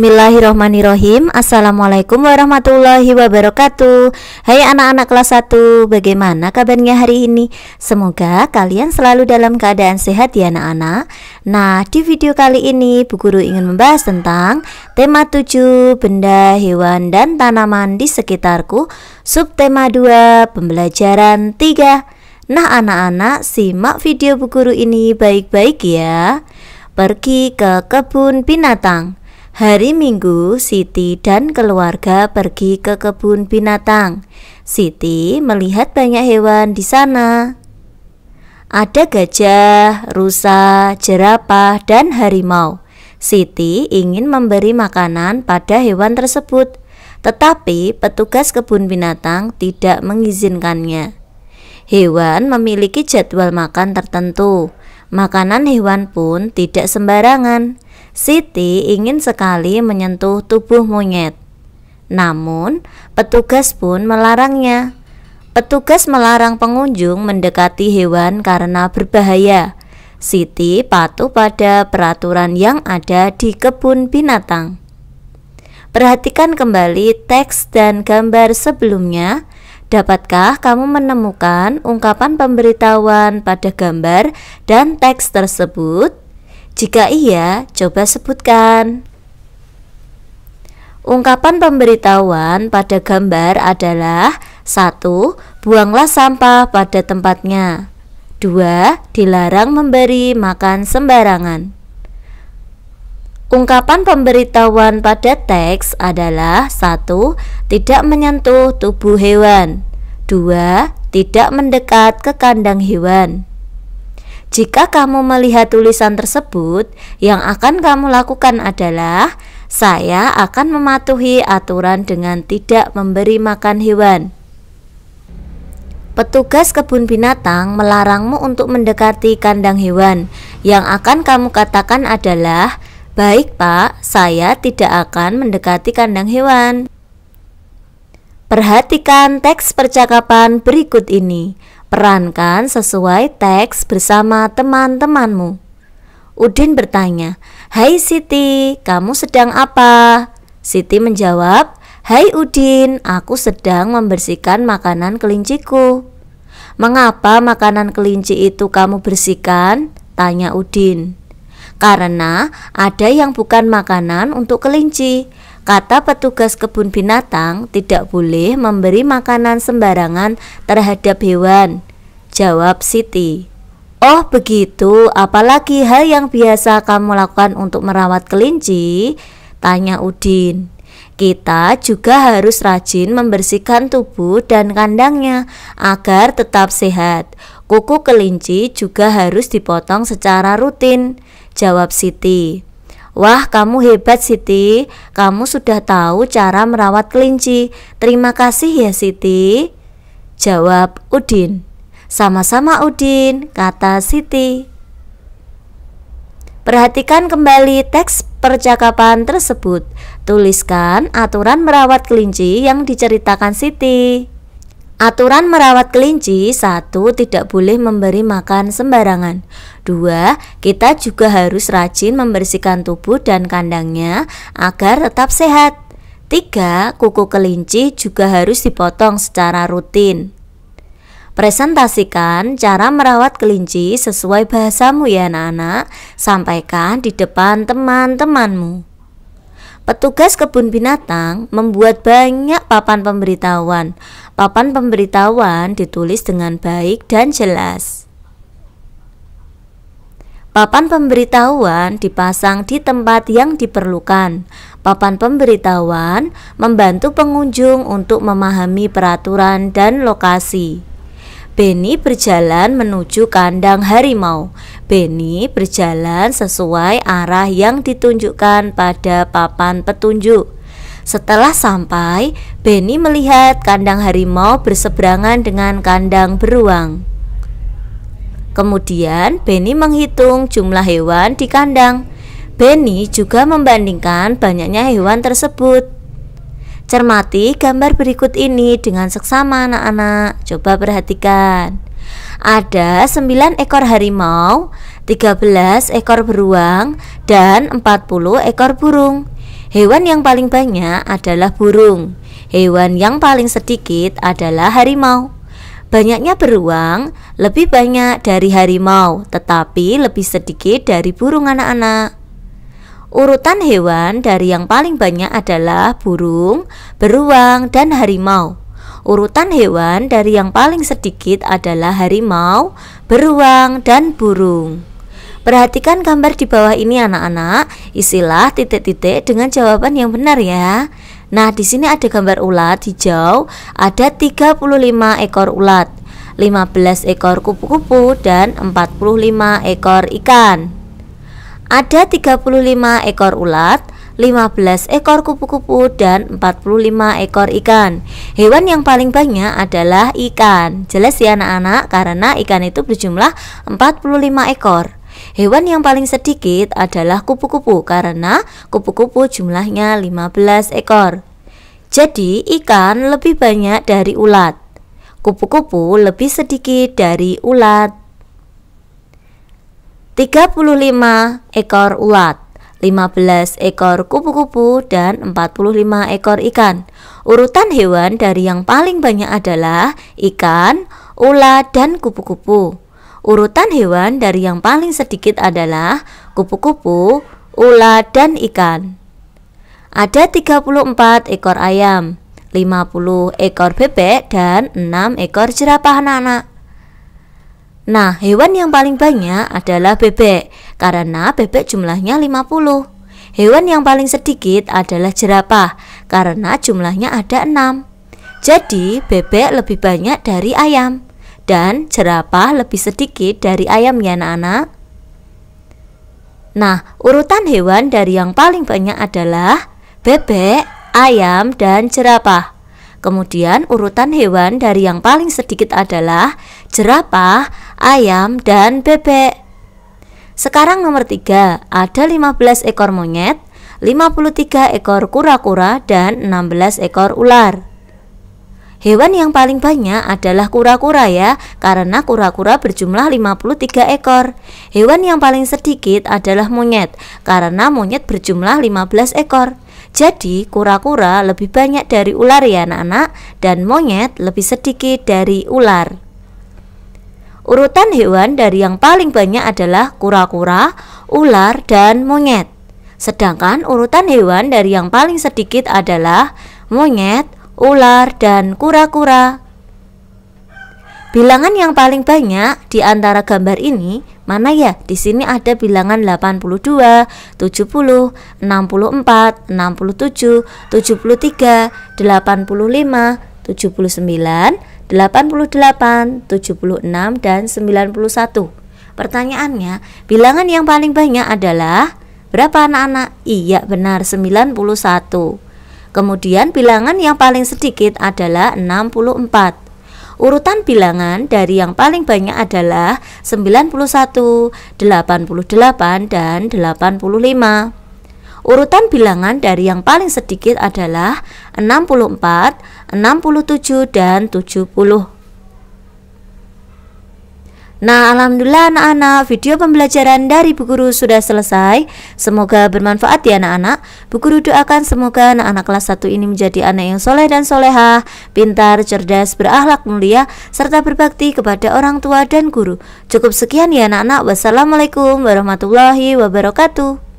Bismillahirrohmanirrohim. Assalamualaikum warahmatullahi wabarakatuh. Hai anak-anak kelas 1, bagaimana kabarnya hari ini? Semoga kalian selalu dalam keadaan sehat ya anak-anak. Nah, di video kali ini Bu Guru ingin membahas tentang tema 7 benda, hewan, dan tanaman di sekitarku, subtema 2 pembelajaran 3. Nah anak-anak, simak video Bu Guru ini baik-baik ya. Pergi ke kebun binatang. Hari Minggu, Siti dan keluarga pergi ke kebun binatang. Siti melihat banyak hewan di sana. Ada gajah, rusa, jerapah, dan harimau. Siti ingin memberi makanan pada hewan tersebut, tetapi petugas kebun binatang tidak mengizinkannya. Hewan memiliki jadwal makan tertentu. Makanan hewan pun tidak sembarangan. Siti ingin sekali menyentuh tubuh monyet. Namun, petugas pun melarangnya. Petugas melarang pengunjung mendekati hewan karena berbahaya. Siti patuh pada peraturan yang ada di kebun binatang. Perhatikan kembali teks dan gambar sebelumnya. Dapatkah kamu menemukan ungkapan pemberitahuan pada gambar dan teks tersebut? Jika iya, coba sebutkan. Ungkapan pemberitahuan pada gambar adalah 1. Buanglah sampah pada tempatnya. 2. Dilarang memberi makan sembarangan. Ungkapan pemberitahuan pada teks adalah 1. Tidak menyentuh tubuh hewan. 2. Tidak mendekat ke kandang hewan. Jika kamu melihat tulisan tersebut, yang akan kamu lakukan adalah saya akan mematuhi aturan dengan tidak memberi makan hewan. Petugas kebun binatang melarangmu untuk mendekati kandang hewan. Yang akan kamu katakan adalah, baik Pak, saya tidak akan mendekati kandang hewan. Perhatikan teks percakapan berikut ini. Perankan sesuai teks bersama teman-temanmu. Udin bertanya, "Hai Siti, kamu sedang apa?" Siti menjawab, "Hai Udin, aku sedang membersihkan makanan kelinciku." "Mengapa makanan kelinci itu kamu bersihkan?" tanya Udin. "Karena ada yang bukan makanan untuk kelinci. Kata petugas kebun binatang, tidak boleh memberi makanan sembarangan terhadap hewan," jawab Siti. "Oh begitu, apalagi hal yang biasa kamu lakukan untuk merawat kelinci?" tanya Udin. "Kita juga harus rajin membersihkan tubuh dan kandangnya agar tetap sehat. Kuku kelinci juga harus dipotong secara rutin," jawab Siti. "Wah, kamu hebat Siti, kamu sudah tahu cara merawat kelinci. Terima kasih ya Siti," jawab Udin. "Sama-sama Udin," kata Siti. Perhatikan kembali teks percakapan tersebut. Tuliskan aturan merawat kelinci yang diceritakan Siti. Aturan merawat kelinci: 1. Tidak boleh memberi makan sembarangan. 2. Kita juga harus rajin membersihkan tubuh dan kandangnya agar tetap sehat. 3. Kuku kelinci juga harus dipotong secara rutin. Presentasikan cara merawat kelinci sesuai bahasamu ya anak-anak. Sampaikan di depan teman-temanmu. Petugas kebun binatang membuat banyak papan pemberitahuan. Papan pemberitahuan ditulis dengan baik dan jelas. Papan pemberitahuan dipasang di tempat yang diperlukan. Papan pemberitahuan membantu pengunjung untuk memahami peraturan dan lokasi. Beni berjalan menuju kandang harimau. Beni berjalan sesuai arah yang ditunjukkan pada papan petunjuk. Setelah sampai, Beni melihat kandang harimau berseberangan dengan kandang beruang. Kemudian Beni menghitung jumlah hewan di kandang. Beni juga membandingkan banyaknya hewan tersebut. Cermati gambar berikut ini dengan seksama anak-anak. Coba perhatikan. Ada 9 ekor harimau, 13 ekor beruang, dan 40 ekor burung. Hewan yang paling banyak adalah burung. Hewan yang paling sedikit adalah harimau. Banyaknya beruang lebih banyak dari harimau, tetapi lebih sedikit dari burung anak-anak. Urutan hewan dari yang paling banyak adalah burung, beruang, dan harimau. Urutan hewan dari yang paling sedikit adalah harimau, beruang, dan burung. Perhatikan gambar di bawah ini anak-anak, isilah titik-titik dengan jawaban yang benar ya. Nah, di sini ada gambar ulat hijau, ada 35 ekor ulat, 15 ekor kupu-kupu, dan 45 ekor ikan. Ada 35 ekor ulat, 15 ekor kupu-kupu, dan 45 ekor ikan. Hewan yang paling banyak adalah ikan. Jelas ya anak-anak, karena ikan itu berjumlah 45 ekor. Hewan yang paling sedikit adalah kupu-kupu karena kupu-kupu jumlahnya 15 ekor. Jadi ikan lebih banyak dari ulat. Kupu-kupu lebih sedikit dari ulat. 35 ekor ulat, 15 ekor kupu-kupu, dan 45 ekor ikan. Urutan hewan dari yang paling banyak adalah ikan, ulat, dan kupu-kupu. Urutan hewan dari yang paling sedikit adalah kupu-kupu, ulat, dan ikan. Ada 34 ekor ayam, 50 ekor bebek, dan 6 ekor jerapah anak-anak. Nah, hewan yang paling banyak adalah bebek, karena bebek jumlahnya 50. Hewan yang paling sedikit adalah jerapah, karena jumlahnya ada 6. Jadi, bebek lebih banyak dari ayam, dan jerapah lebih sedikit dari ayam ya anak-anak. Nah, urutan hewan dari yang paling banyak adalah bebek, ayam, dan jerapah. Kemudian urutan hewan dari yang paling sedikit adalah jerapah, ayam, dan bebek. Sekarang nomor 3, ada 15 ekor monyet, 53 ekor kura-kura, dan 16 ekor ular. Hewan yang paling banyak adalah kura-kura ya, karena kura-kura berjumlah 53 ekor. Hewan yang paling sedikit adalah monyet, karena monyet berjumlah 15 ekor. Jadi kura-kura lebih banyak dari ular ya anak-anak, dan monyet lebih sedikit dari ular. Urutan hewan dari yang paling banyak adalah kura-kura, ular, dan monyet. Sedangkan urutan hewan dari yang paling sedikit adalah monyet, ular, dan kura-kura. Bilangan yang paling banyak di antara gambar ini mana ya? Di sini ada bilangan 82, 70, 64, 67, 73, 85, 79, 88, 76, dan 91. Pertanyaannya, bilangan yang paling banyak adalah berapa anak-anak? Iya benar, 91. Kemudian bilangan yang paling sedikit adalah 64. Urutan bilangan dari yang paling banyak adalah 91, 88, dan 85. Urutan bilangan dari yang paling sedikit adalah 64, 67, dan 70. Nah, alhamdulillah anak-anak, video pembelajaran dari Bu Guru sudah selesai. Semoga bermanfaat ya anak-anak. Bu Guru doakan semoga anak-anak kelas 1 ini menjadi anak yang soleh dan solehah, pintar, cerdas, berakhlak mulia, serta berbakti kepada orang tua dan guru. Cukup sekian ya anak-anak. Wassalamualaikum warahmatullahi wabarakatuh.